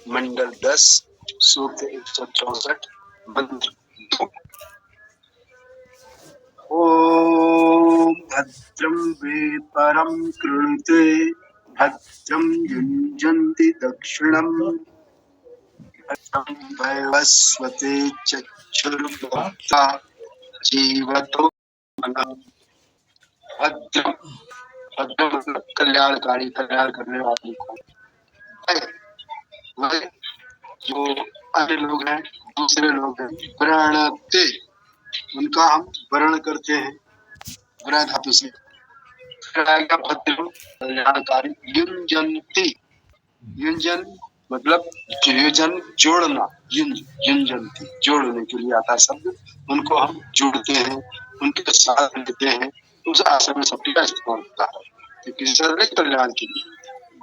मंडल 10 सूक्त 164 मंत्र 2। ओम भद्रं वे परम कृणुते भद्रं युञ्जन्ति दक्षिणं भद्रं वैवस्वते चक्षुर्भोक्ता जीवतो मनः। भद्रम भद्रम मतलब कल्याणकारी, कल्याण करने वाले को। वह जो अन्य लोग हैं, दूसरे लोग हैं, प्रणते उनका हम वर्ण करते हैं वर्ण धातु से। फिर आएगा भद्र कल्याणकारी। युंजन्ति, युंजन मतलब युजन जोड़ना, युंजन्ति जोड़ने के लिए आता शब्द। उनको हम जोड़ते हैं, उनके साथ लेते हैं, उस आशय में शब्द का इस्तेमाल होता है। तो किसी सर्व कल्याण के लिए।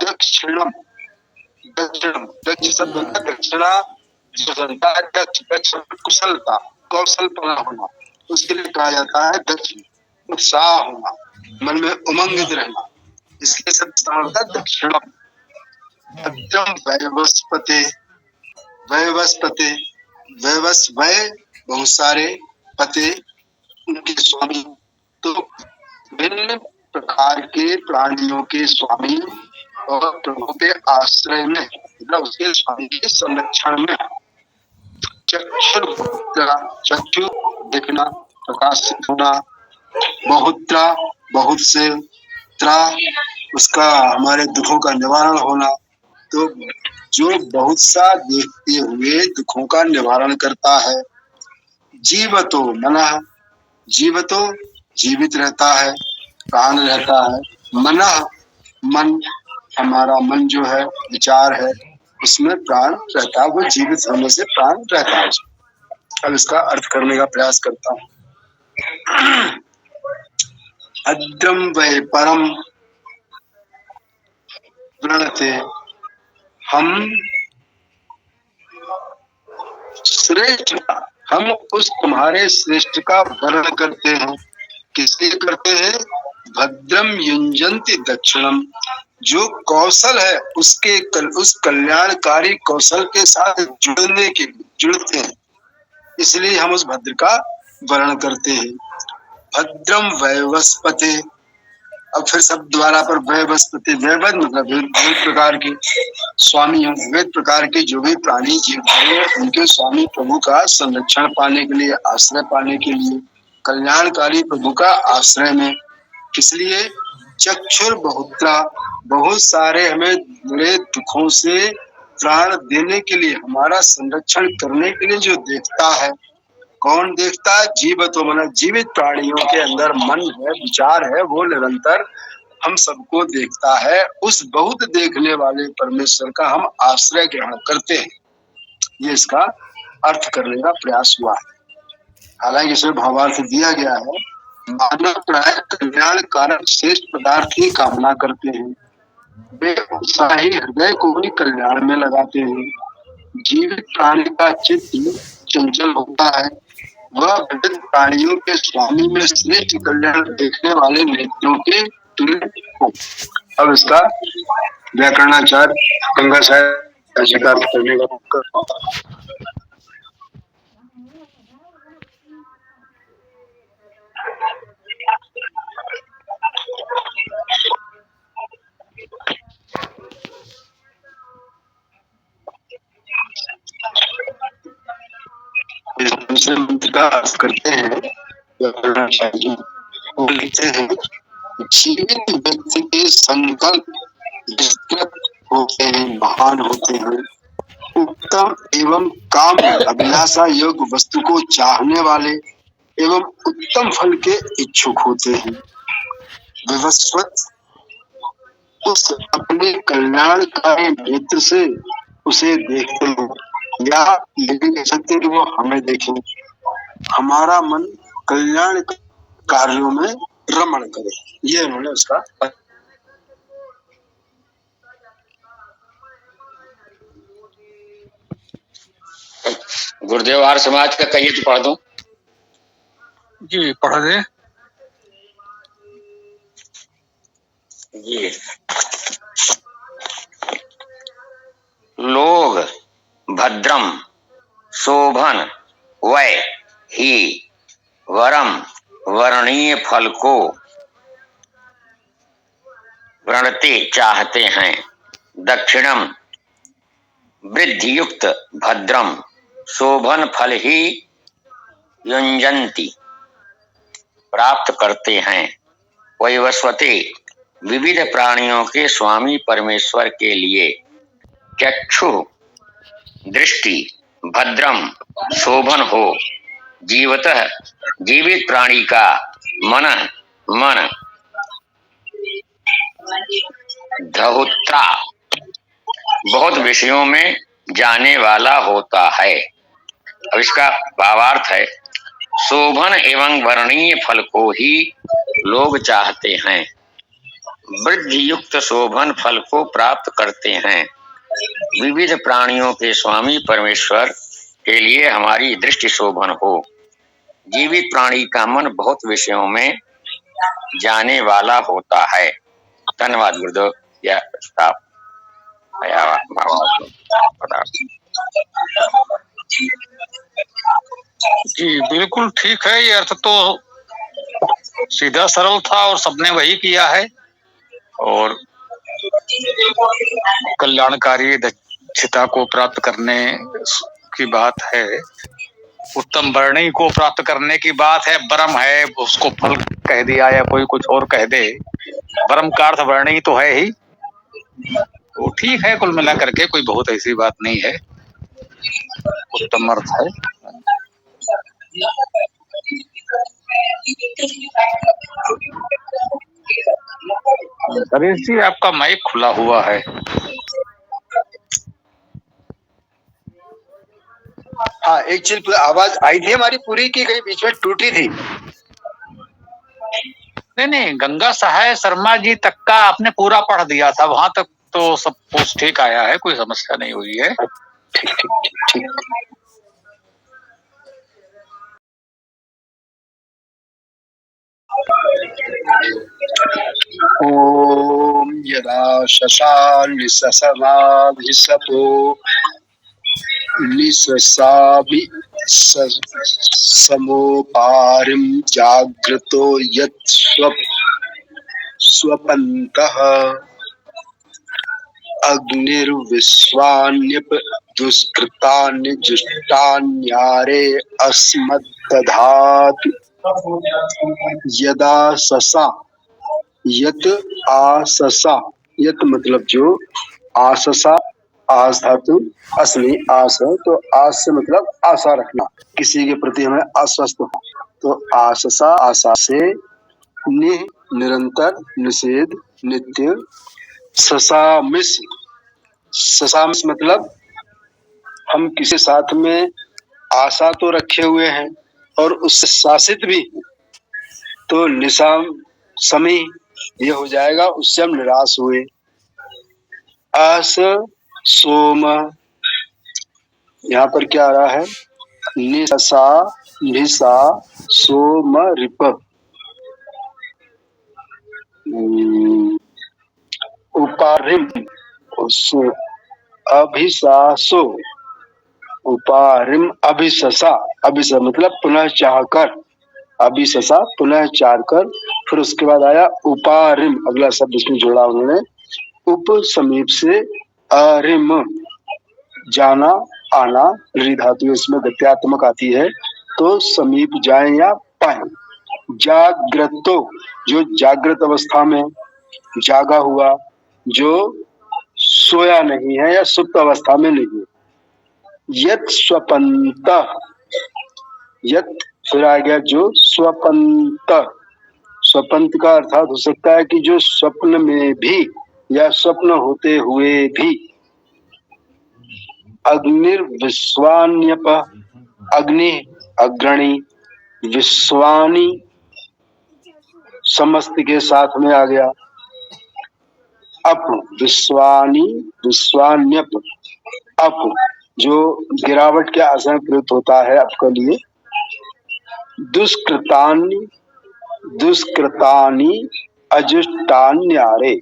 दक्षिणम, दक्षिणम दक्ष शब्द होता है दक्षिणा जो जनता है। दक्ष, दक्ष कुशलता, कौशलपना होना, उसके लिए कहा जाता है दक्ष। उत्साह होना, मन में उमंगित रहना, इसलिए सब इस्तेमाल होता है दक्षिणम। भद्रम वैवस्पते, वैवस्पते वैवस वै बहुत सारे, पते उनके स्वामी। तो भिन्न प्रकार के प्राणियों के स्वामी और प्रभु के आश्रय में, मतलब उसके स्वामी के संरक्षण में। चक्षुर्भोक्ता, चक्षु देखना, प्रकाशित होना। बहुत्रा बहुत से, त्रा उसका हमारे दुखों का निवारण होना। तो जो बहुत सा देखते हुए दुखों का निवारण करता है। जीवतो मनः, जीवतो जीवित रहता है, प्राण रहता है। मनः मन, हमारा मन जो है, विचार है, उसमें प्राण रहता है, वो जीवित होने से प्राण रहता है। अब इसका अर्थ करने का प्रयास करता हूँ। अद्रम वै परम प्रणते, हम श्रेष्ठ, हम उस तुम्हारे श्रेष्ठ का वर्णन करते हैं। किसलिए करते हैं? भद्रम युंजन्ति दक्षिणम, जो कौशल है उसके उस कल्याणकारी कौशल के साथ जुड़ने के लिए जुड़ते हैं, इसलिए हम उस भद्र का वर्णन करते हैं। भद्रम वैवस्पते, अब फिर शब्द द्वारा पर वैवस्पति, वैवद मतलब विविध प्रकार के स्वामी हैं, विविध प्रकार के जो भी प्राणी जीव हैं, उनके स्वामी प्रभु का संरक्षण पाने के लिए, आश्रय पाने के लिए, कल्याणकारी प्रभु का आश्रय में। इसलिए चक्षुर बहुत्रा, बहुत सारे हमें बड़े दुखों से त्राण देने के लिए, हमारा संरक्षण करने के लिए जो देखता है। कौन देखता है? जीवतो मन, जीवित प्राणियों के अंदर मन है, विचार है, वो निरंतर हम सबको देखता है। उस बहुत देखने वाले परमेश्वर का हम आश्रय ग्रहण करते हैं। ये इसका अर्थ करने का प्रयास हुआ है। हालांकि इसमें भावार्थ दिया गया है, मानव प्राय कल्याण कारक श्रेष्ठ पदार्थ की कामना करते हैं, वे उत्साही हृदय को भी कल्याण में लगाते हैं। जीवित प्राणी का चित्त चंचल होता है, वह विविध प्राणियों के स्वामी में श्रेष्ठ कल्याण देखने वाले नेत्रों के तुल्य हो। अब इसका व्याकरणाचार्य गंगा साहब स्वीकार करने का दूसरे मंत्र का अर्थ करते हैं। व्याकरणाचार्य वो लिखते हैं, जीवित व्यक्ति के संकल्प विस्तृत होते हैं, महान होते हैं, उत्तम एवं काम अभिलाषा योग्य वस्तु को चाहने वाले एवं उत्तम फल के इच्छुक होते हैं। विवस्वत, उस अपने कल्याणकारी नेत्र से उसे देखते हैं, या लेकिन कह सकते कि वो हमें देखें। हमारा मन कल्याण कार्यों में रमण करे, ये उन्होंने उसका। गुरुदेव आर्य समाज का कहिए तो पढ़ दो जी, पढ़ दे जी। लोग भद्रम शोभन वै ही वरम वर्णीय फल को वृणते चाहते हैं। दक्षिणम वृद्धि युक्त भद्रम शोभन फल ही युंजन्ति प्राप्त करते हैं। वैवस्वते विविध प्राणियों के स्वामी परमेश्वर के लिए चक्षु दृष्टि भद्रम शोभन हो। जीवतः जीवित प्राणी का मन धहुत्रा बहुत विषयों में जाने वाला होता है। अब इसका भावार्थ है, शोभन एवं वर्णीय फल को ही लोग चाहते हैं, वृद्धि युक्त शोभन फल को प्राप्त करते हैं। विविध प्राणियों के स्वामी परमेश्वर के लिए हमारी दृष्टि शोभन हो। जीवित प्राणी का मन बहुत विषयों में जाने वाला होता है। धन्यवाद गुरुदेव। यह प्रस्ताव जी बिल्कुल ठीक है। ये अर्थ तो सीधा सरल था और सबने वही किया है। और कल्याणकारी दक्षता को प्राप्त करने की बात है, उत्तम वर्णी को प्राप्त करने की बात है। ब्रह्म है, उसको फल कह दिया या कोई कुछ और कह दे, ब्रह्म का अर्थ वर्णी तो है ही। वो ठीक है, कुल मिला करके कोई बहुत ऐसी बात नहीं है, उत्तम अर्थ है। हरीश जी, आपका माइक खुला हुआ है। हाँ, एक चीज आवाज आई थी हमारी पूरी की कहीं बीच में टूटी थी? नहीं, गंगा सहाय शर्मा जी तक का आपने पूरा पढ़ दिया था, वहां तक तो सब कुछ ठीक आया है, कोई समस्या नहीं हुई है। ठीक। ओम यदा शशांक ससनाभिसपो निससाभि समोपारिं जाग्रतो यत् स्वपन्तः अग्निर्विश्वान्यप दुष्कृतानि जुष्टान्यारे अस्मद्दधातु यदा ससा यत आससा, यत मतलब जो, आससा आस धातु असली आस है, तो आस से मतलब आशा रखना, किसी के प्रति हमें आश्वस्त हो। तो आससा आशा से, निरंतर निषेध नित्य, ससामिस ससामिस मतलब हम किसी साथ में आशा तो रखे हुए हैं और उससे शासित भी, तो निशाम समी ये हो जाएगा, उससे हम निराश हुए। अस सोम, यहाँ पर क्या आ रहा है, निशा निशा सोम रिप, उपारिम अभिशासो, उपारिम अभिशसा, अभिशा मतलब पुनः चाहकर, अभिशसा पुनः चाहकर। फिर उसके बाद आया उपारिम, अगला शब्द इसमें जोड़ा उन्होंने, उप समीप से अरिम जाना आना, रि धातु इसमें गत्यात्मक आती है, तो समीप जाए या पाए। जाग्रतो जो जागृत अवस्था में जागा हुआ, जो सोया नहीं है या सुप्त अवस्था में नहीं है। यत स्वपंत, यत फिर आ गया जो स्वपंत, स्वपंत का अर्थात हो सकता है कि जो स्वप्न में भी या स्वप्न होते हुए भी। अग्निर्विश्वान्यप, अग्नि अग्रणी, विश्वानी समस्त के साथ में आ गया। अप विश्वानी विश्वान्यप, अप जो गिरावट के आसन प्रयुक्त होता है आपके लिए। दुष्कृतानि दुष्कृतानि अजुष्टान्यारे,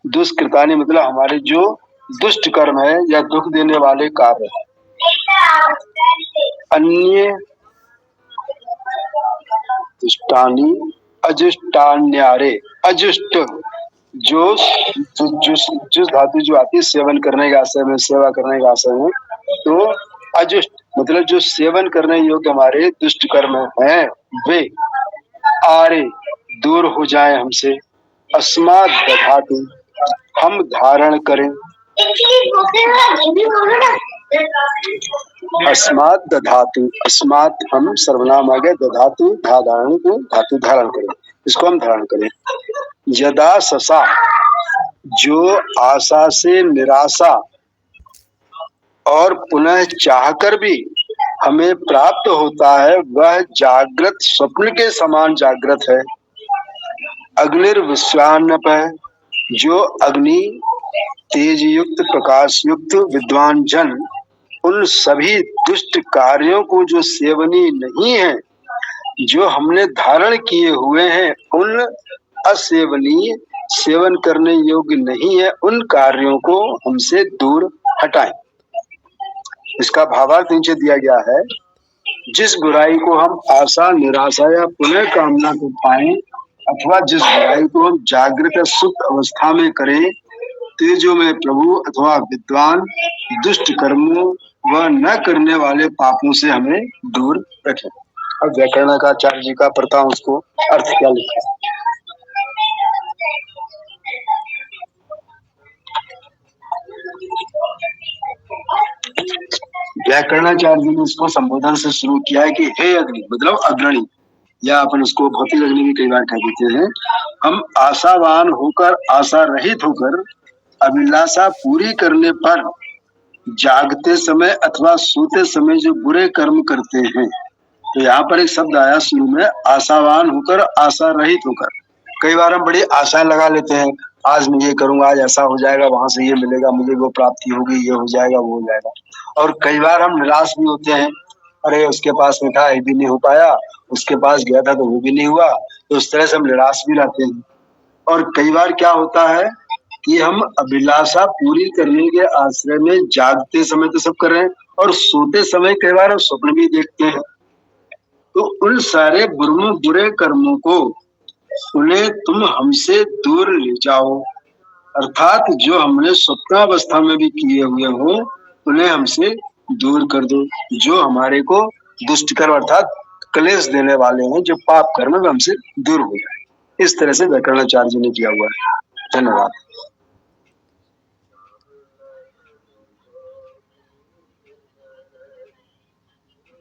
दुष्कृतानि मतलब हमारे जो दुष्ट कर्म है या दुख देने वाले कार्य है, अन्य दुष्टानी अजुष्टान्यारे। अजुष्ट जो जुस धातु जो आती है सेवन करने का आशय में, सेवा करने का आशय में, तो अजुष्ट मतलब जो सेवन करने योग्य हमारे दुष्ट कर्म हैं वे आरे दूर हो जाए हमसे। अस्मात् दधातु हम धारण करें। अस्मात् दधातु, अस्मात् हम सर्वनाम आ गए, दधातु धारण को धातु धारण करें, इसको हम धारण करें। यदा ससा जो आशा से निराशा और पुनः चाहकर भी हमें प्राप्त होता है, वह जागृत स्वप्न के समान जागृत है। अग्निर्विश्वान्नप जो अग्नि तेज युक्त प्रकाश युक्त विद्वान जन उन सभी दुष्ट कार्यों को जो सेवनीय नहीं है, जो हमने धारण किए हुए हैं, उन असेवनीय सेवन करने योग्य नहीं है, उन कार्यों को हमसे दूर हटाएं। इसका भावार्थ नीचे दिया गया है। जिस बुराई को हम आशा निराशा या पुनः कामना को पाएं, अथवा जिस बुराई को हम जागृत सुख अवस्था में करें, तेजो में प्रभु अथवा विद्वान दुष्ट कर्मों व न करने वाले पापों से हमें दूर रखें। अब व्याकरणाचार्य जी का पढ़ता हूं, उसको अर्थ क्या लिखा है। व्याकरणाचार्य जी ने इसको संबोधन से शुरू किया है कि हे अग्नि मतलब अग्रणी, या अपन उसको भौतिक अग्नि भी कई बार कह देते हैं। हम आशावान होकर, आशा रहित होकर अभिलाषा पूरी करने पर जागते समय अथवा सोते समय जो बुरे कर्म करते हैं, तो यहाँ पर एक शब्द आया शुरू में, आशावान होकर, आशा रहित होकर। कई बार हम बड़ी आशाएं लगा लेते हैं, आज मैं ये करूंगा, आज ऐसा हो जाएगा, वहां से ये मिलेगा, मुझे वो प्राप्ति होगी, ये हो जाएगा, वो हो जाएगा। और कई बार हम निराश भी होते हैं, अरे उसके पास में था, ये भी नहीं हो पाया, उसके पास गया था तो वो भी नहीं हुआ, तो उस तरह से हम निराश भी रहते हैं। और कई बार क्या होता है कि हम अभिलाषा पूरी करने के आश्रय में जागते समय तो सब कर रहे हैं, और सोते समय कई बार हम स्वप्न भी देखते हैं। तो उन सारे बुरे कर्मों को उन्हें तुम हमसे दूर ले जाओ, अर्थात जो हमने स्वप्नावस्था में भी किए हुए हो उन्हें हमसे दूर कर दो, जो हमारे को दुष्ट कर्म अर्थात क्लेश देने वाले हैं, जो पाप कर्म है, हमसे दूर हो जाए। इस तरह से व्याकरणाचार्य जी ने किया हुआ है। धन्यवाद।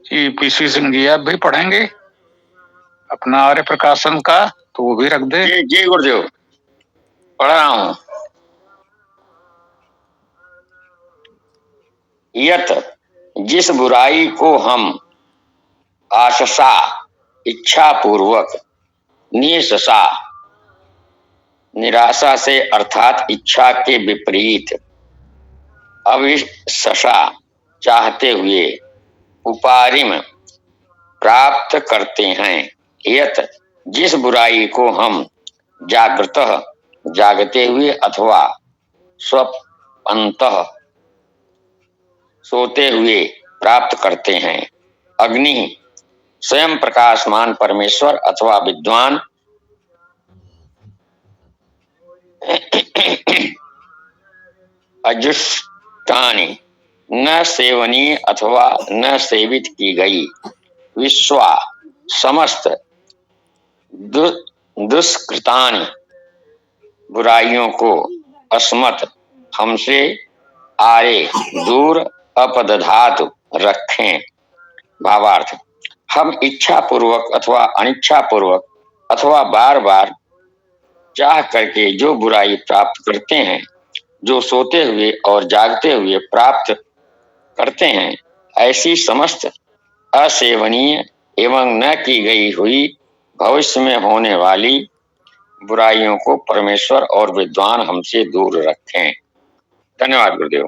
जी पीसी सिंह जी आप भी पढ़ेंगे अपना आर्य प्रकाशन का, तो वो भी रख दे। जी गुरुदेव, पढ़ रहा हूं। यत जिस बुराई को हम आशसा इच्छा पूर्वक, निशसा निराशा से अर्थात इच्छा के विपरीत, अविशसा चाहते हुए, उपारिम प्राप्त करते हैं। यत जिस बुराई को हम जागृतः जागते हुए अथवा स्वप्नतः सोते हुए प्राप्त करते हैं। अग्नि स्वयं प्रकाशमान परमेश्वर अथवा विद्वान अजुष्टानि न सेवनीय अथवा न सेवित की गई विश्वा समस्त दुष्कृतानि बुराइयों को अस्मत् हमसे आरे दूर अपदधातु रखें। भावार्थ, हम इच्छा पूर्वक अथवा अनिच्छा पूर्वक अथवा बार बार चाह करके जो बुराई प्राप्त करते हैं, जो सोते हुए और जागते हुए प्राप्त करते हैं, ऐसी समस्त असेवनीय एवं न की गई हुई भविष्य में होने वाली बुराइयों को परमेश्वर और विद्वान हमसे दूर रखें। धन्यवाद गुरुदेव।